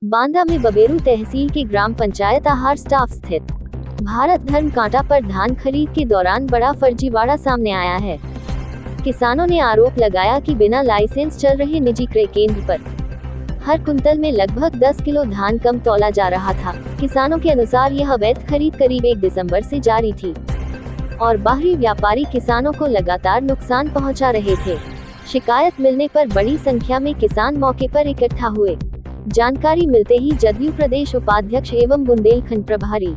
बांदा में बबेरू तहसील के ग्राम पंचायत आहार स्टाफ स्थित भारत धर्म कांटा पर धान खरीद के दौरान बड़ा फर्जीवाड़ा सामने आया है। किसानों ने आरोप लगाया कि बिना लाइसेंस चल रहे निजी क्रय केंद्र पर हर कुंतल में लगभग 10 किलो धान कम तौला जा रहा था। किसानों के अनुसार यह अवैध खरीद करीब 1 दिसंबर से जारी थी और बाहरी व्यापारी किसानों को लगातार नुकसान पहुंचा रहे थे। शिकायत मिलने पर बड़ी संख्या में किसान मौके पर इकट्ठा हुए। जानकारी मिलते ही जदयू प्रदेश उपाध्यक्ष एवं बुंदेलखंड प्रभारी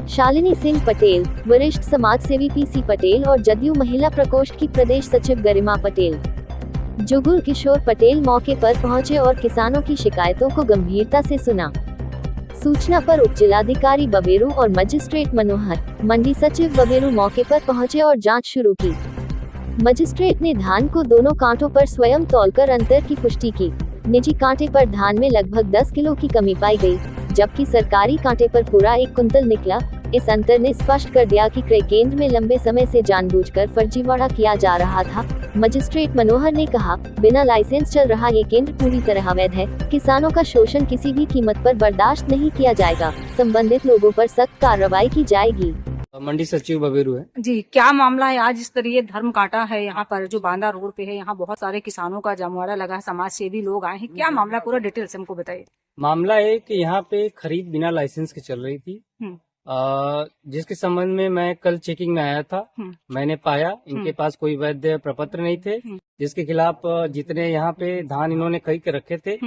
शालिनी सिंह पटेल, वरिष्ठ समाज सेवी पीसी पटेल और जदयू महिला प्रकोष्ठ की प्रदेश सचिव गरिमा पटेल, जुगुल किशोर पटेल मौके पर पहुंचे और किसानों की शिकायतों को गंभीरता से सुना। सूचना पर उप जिलाधिकारी बबेरू और मजिस्ट्रेट मनोहर, मंडी सचिव बबेरू मौके पर पहुंचे और जांच शुरू की। मजिस्ट्रेट ने धान को दोनों कांटों पर स्वयं तौलकर अंतर की पुष्टि की। निजी कांटे पर धान में लगभग 10 किलो की कमी पाई गई, जबकि सरकारी कांटे पर पूरा 1 कुंतल निकला। इस अंतर ने स्पष्ट कर दिया कि क्रय केंद्र में लंबे समय से जानबूझकर फर्जीवाड़ा किया जा रहा था। मजिस्ट्रेट मनोहर ने कहा, बिना लाइसेंस चल रहा ये केंद्र पूरी तरह अवैध है। किसानों का शोषण किसी भी कीमत पर बर्दाश्त नहीं किया जाएगा। संबंधित लोगों पर सख्त कार्रवाई की जाएगी। मंडी सचिव बबेरू है जी। क्या मामला है आज इस तरह ये धर्म कांटा है यहाँ पर जो बांदा रोड पे है, यहाँ बहुत सारे किसानों का जमवाड़ा लगा है, समाज सेवी लोग आए हैं, क्या मामला पूरा डिटेल से हमको बताइए। मामला है कि यहाँ पे खरीद बिना लाइसेंस के चल रही थी, जिसके संबंध में मैं कल चेकिंग में आया था। मैंने पाया इनके पास कोई वैध प्रपत्र नहीं थे, जिसके खिलाफ जितने यहाँ पे धान इन्होंने खरीद के रखे थे,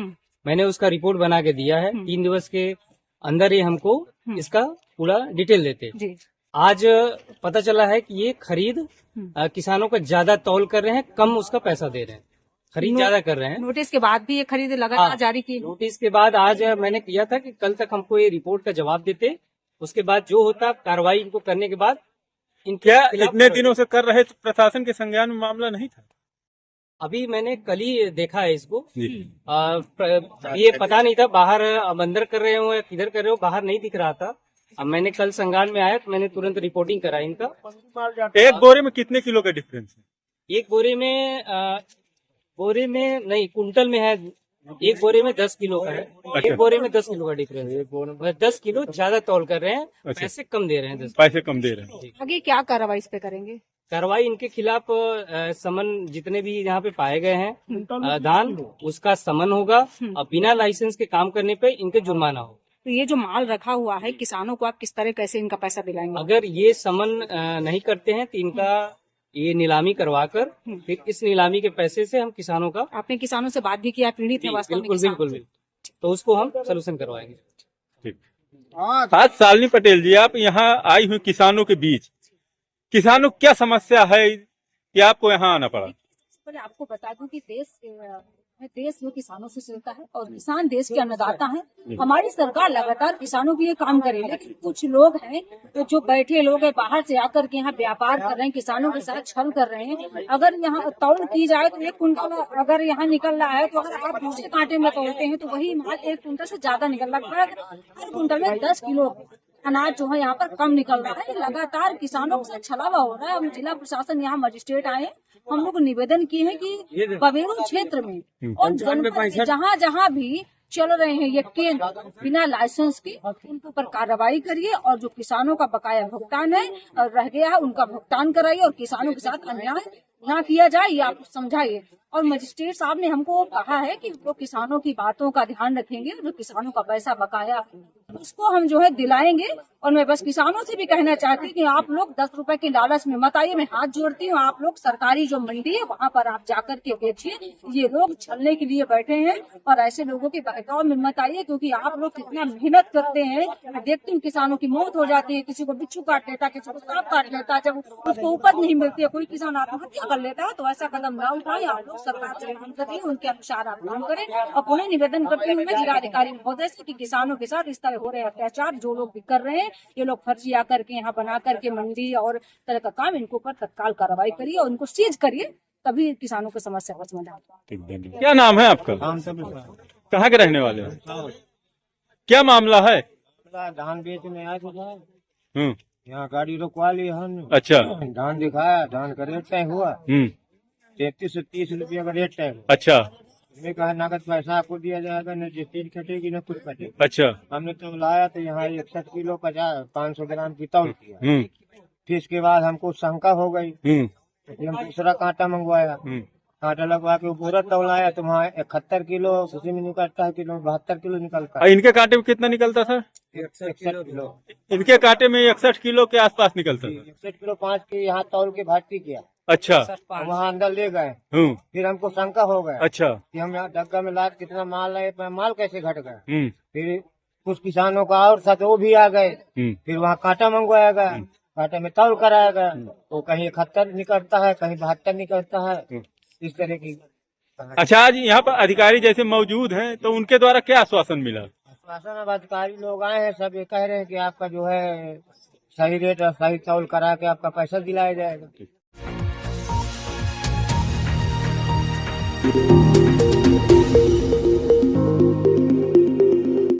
मैंने उसका रिपोर्ट बना के दिया है। 3 दिवस के अंदर ही हमको इसका पूरा डिटेल देते। आज पता चला है कि ये खरीद किसानों का ज्यादा तौल कर रहे हैं, कम उसका पैसा दे रहे हैं, खरीद ज्यादा कर रहे हैं। नोटिस के बाद भी ये खरीद लगातार जारी की। नोटिस के बाद आज मैंने किया था कि कल तक हमको ये रिपोर्ट का जवाब देते, उसके बाद जो होता कार्रवाई इनको करने के बाद क्या इतने दिनों से कर रहे तो प्रशासन के संज्ञान में मामला नहीं था? अभी मैंने कल ही देखा है इसको। ये पता नहीं था बाहर अब अंदर कर रहे हो या किधर कर रहे हो, बाहर नहीं दिख रहा था। अब मैंने कल संज्ञान में आया तो मैंने तुरंत रिपोर्टिंग करा इनका। एक बोरे में कितने किलो का डिफरेंस है? एक बोरे में नहीं, कुंटल में है। एक बोरे में 10 किलो का है। अच्छा। एक बोरे में 10 किलो का डिफरेंस है। 10 किलो ज्यादा तौल कर रहे हैं। अच्छा। पैसे कम दे रहे हैं। 10 पैसे कम दे रहे हैं। आगे क्या कार्रवाई इस पे करेंगे? कार्रवाई इनके खिलाफ समन जितने भी यहाँ पे पाए गए हैं धान, उसका समन होगा और बिना लाइसेंस के काम करने पे इनके जुर्माना हो। तो ये जो माल रखा हुआ है किसानों को आप किस तरह कैसे इनका पैसा दिलाएंगे? अगर ये समन नहीं करते हैं तो इनका ये नीलामी करवाकर फिर इस नीलामी के पैसे से हम किसानों का। आपने किसानों से बात भी किया, पीड़ित है वास्तव में किसान? बिल्कुल, तो उसको हम सलूशन करवाएंगे। ठीक। आज शालिनी पटेल जी, आप यहाँ आई हुई किसानों के बीच, किसानों को क्या समस्या है कि आपको यहाँ आना पड़ा? पहले आपको बता दूं कि देश जो किसानों से चलता है और किसान देश के अन्नदाता हैं। हमारी सरकार लगातार किसानों के लिए काम करे, लेकिन कुछ लोग हैं तो जो बैठे लोग हैं बाहर से आकर के यहाँ व्यापार कर रहे हैं, किसानों के साथ छल कर रहे हैं। अगर यहाँ तौल की जाए तो 1 कुंटल अगर यहाँ निकल रहा है, तो अगर आप दूसरे कांटे में तोलते हैं तो वही माल 1 कुंटल से ज्यादा निकल रहा है। हर कुंटल में 10 किलो अनाज जो है यहाँ पर कम निकल रहा है। लगातार किसानों के साथ छलावा हो रहा है। हम जिला प्रशासन यहाँ मजिस्ट्रेट आए, हम लोग निवेदन किए हैं कि बबेरू क्षेत्र में और जहाँ जहाँ भी चल रहे हैं ये केंद्र बिना लाइसेंस के, उनके ऊपर कार्रवाई करिए और जो किसानों का बकाया भुगतान है रह गया है उनका भुगतान कराइए और किसानों के साथ अन्याय ना किया जाए, ये आप समझाइए। और मजिस्ट्रेट साहब ने हमको कहा है कि वो किसानों की बातों का ध्यान रखेंगे, जो किसानों का पैसा बकाया उसको हम जो है दिलाएंगे। और मैं बस किसानों से भी कहना चाहती हूँ कि आप लोग 10 रुपए के लालच में मत आइए। मैं हाथ जोड़ती हूँ, आप लोग सरकारी जो मंडी है वहाँ पर आप जाकर के बेचिए। ये लोग छलने के लिए बैठे हैं और ऐसे लोगों के बहकाव में मत आइए, क्योंकि आप लोग कितना मेहनत करते हैं। मैं देखती हूँ किसानों की मौत हो जाती है, किसी को बिच्छू काट लेता, किसी को सांप काट लेता, जब उसको उपज नहीं मिलती है, कोई किसान आत्महत्या कर लेता है। तो ऐसा कदम ना उठाए, आप लोग सरकार से मांग करिए, उनके अनुसार आप काम करें। और पुनः निवेदन करती हूँ मैं जिलाधिकारी महोदय से कि किसानों के साथ इस तरह हो रहे अत्याचार जो लोग भी कर रहे हैं, ये लोग फर्जी आकर के यहाँ बना करके मंडी और तरह का काम, इनको पर तत्काल कार्रवाई करिए और इनको सीज करिए, तभी किसानों की समस्या का समाधान। क्या नाम है आपका? कहाँ के रहने वाले हैं? क्या मामला है? धान बेचने आए थे, यहाँ गाड़ी रुकवा ली हमने। अच्छा। धान दिखाया, धान का रेट तय हुआ, ₹3330 का रेट है। अच्छा हमने कहा नगद पैसा आपको दिया जाएगा, न रसीद कटेगी न कुछ कटेगी। अच्छा। हमने तो लाया तो यहाँ 61 किलो 500 ग्राम की तौल किया। हम्म फिर इसके बाद हमको शंका हो गई, हम्म तो फिर हम दूसरा कांटा मंगवाया। कांटा लगवा के वो पूरा तौलाया तो वहाँ 71 किलो किसी में निकलता है, किलो 72 किलो निकलता और इनके कांटे में कितना निकलता था? है। 61 किलो इनके कांटे में 61 किलो के आसपास निकलता था। 61 किलो 5 के यहाँ तौल के भर्ती किया, अच्छा। वहाँ अंदर ले गए। फिर हमको शंका हो गया अच्छा। कि हम यहाँ डग्गा में लाद कितना माल है, माल कैसे घट गया। हम्म फिर कुछ किसानों का और था तो वो भी आ गए। फिर वहाँ कांटा मंगवाया गया, कांटे में तौल कराया गया। वो कहीं 71 निकलता है, कहीं 72 निकलता है, इस तरह की। अच्छा, आज यहाँ पर अधिकारी जैसे मौजूद हैं तो उनके द्वारा क्या आश्वासन मिला? आश्वासन अब अधिकारी लोग आए हैं, सब ये कह रहे हैं कि आपका जो है सही रेट और सही तौल करा के आपका पैसा दिलाया जाएगा।